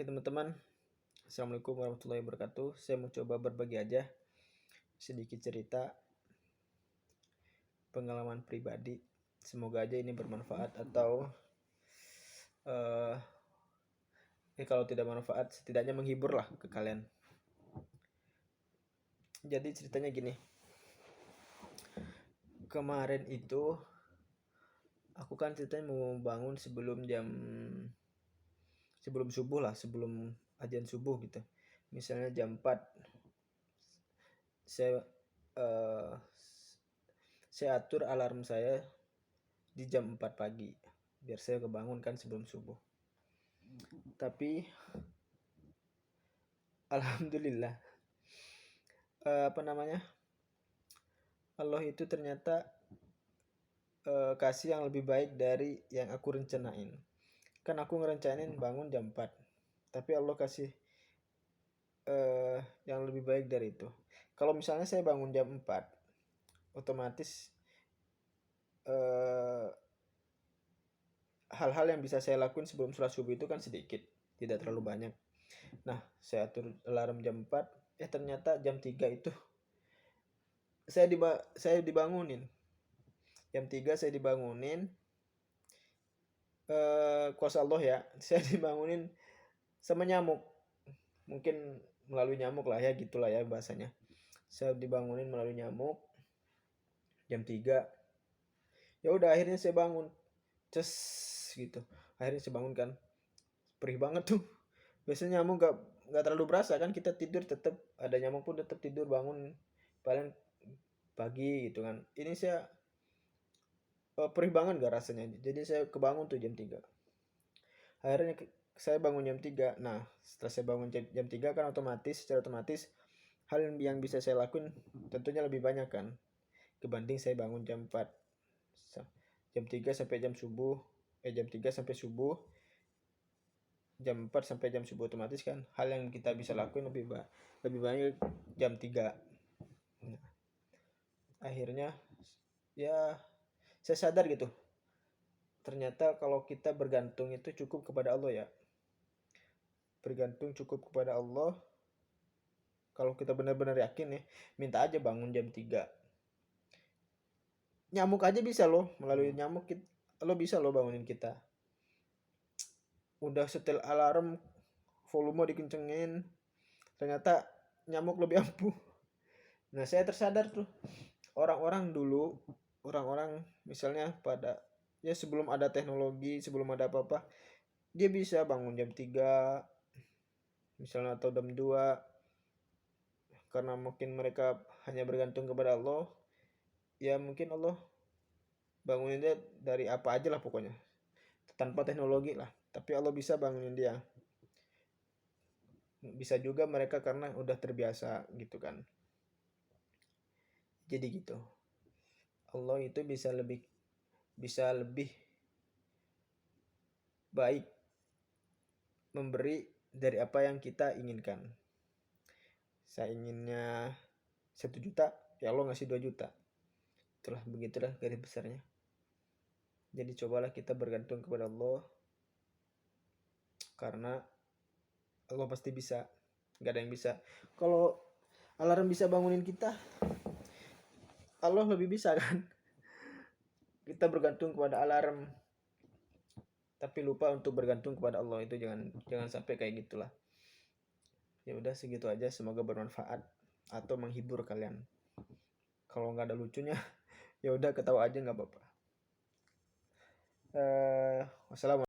Oke teman-teman, Assalamualaikum warahmatullahi wabarakatuh. Saya mau coba berbagi aja sedikit cerita pengalaman pribadi. Semoga aja ini bermanfaat atau kalau tidak bermanfaat setidaknya menghibur lah ke kalian. Jadi ceritanya gini. Kemarin itu aku kan ceritanya mau bangun sebelum subuh lah, sebelum azan subuh gitu. Misalnya jam 4 saya atur alarm saya di jam 4 pagi biar saya kebangun kan sebelum subuh. Tapi alhamdulillah Allah itu ternyata kasih yang lebih baik dari yang aku rencanain. Kan aku ngerencanain bangun jam 4, tapi Allah kasih yang lebih baik dari itu. Kalau misalnya saya bangun jam 4, otomatis hal-hal yang bisa saya lakuin sebelum sholat subuh itu kan sedikit, tidak terlalu banyak. Nah, saya atur alarm jam 4, ternyata jam 3 itu saya dibangunin. Jam 3 saya dibangunin, kuasa Allah ya, saya dibangunin sama nyamuk. Mungkin melalui nyamuk lah ya, gitulah ya bahasanya. Saya dibangunin melalui nyamuk jam 3. Ya udah akhirnya saya bangun. Ces gitu. Akhirnya saya bangun kan. Perih banget tuh. Biasanya nyamuk gak terlalu berasa kan, kita tidur tetap ada nyamuk pun tetap tidur bangun paling pagi gitu kan. Ini saya perih banget gak rasanya. Jadi saya kebangun tuh jam 3. Akhirnya saya bangun jam 3. Nah, setelah saya bangun jam 3 kan secara otomatis hal yang bisa saya lakuin tentunya lebih banyak kan dibanding saya bangun jam 4. Jam 3 sampai jam subuh, jam 3 sampai subuh, jam 4 sampai jam subuh, otomatis kan hal yang kita bisa lakuin lebih banyak jam 3. Nah, akhirnya ya saya sadar gitu. Ternyata kalau kita bergantung itu cukup kepada Allah ya. Bergantung cukup kepada Allah. Kalau kita benar-benar yakin ya, minta aja bangun jam 3. Nyamuk aja bisa loh, melalui nyamuk lo bisa loh bangunin kita. Udah setel alarm, volume dikencengin, ternyata nyamuk lebih ampuh. Nah, saya tersadar tuh, orang-orang misalnya pada ya sebelum ada teknologi, sebelum ada apa-apa, dia bisa bangun jam 3 misalnya atau jam 2, karena mungkin mereka hanya bergantung kepada Allah. Ya mungkin Allah bangunin dia dari apa aja lah pokoknya, tanpa teknologi lah, tapi Allah bisa bangunin dia. Bisa juga mereka karena udah terbiasa gitu kan. Jadi gitu, Allah itu bisa lebih baik memberi dari apa yang kita inginkan. Saya inginnya 1 juta, ya Allah ngasih 2 juta. Begitulah garis besarnya. Jadi cobalah kita bergantung kepada Allah, karena Allah pasti bisa. Gak ada yang bisa. Kalau alarm bisa bangunin kita, Allah lebih bisa kan. Kita bergantung kepada alarm tapi lupa untuk bergantung kepada Allah, itu jangan sampai kayak gitulah. Ya udah segitu aja, semoga bermanfaat atau menghibur kalian. Kalau nggak ada lucunya ya udah ketawa aja nggak apa-apa. Wassalamualaikum.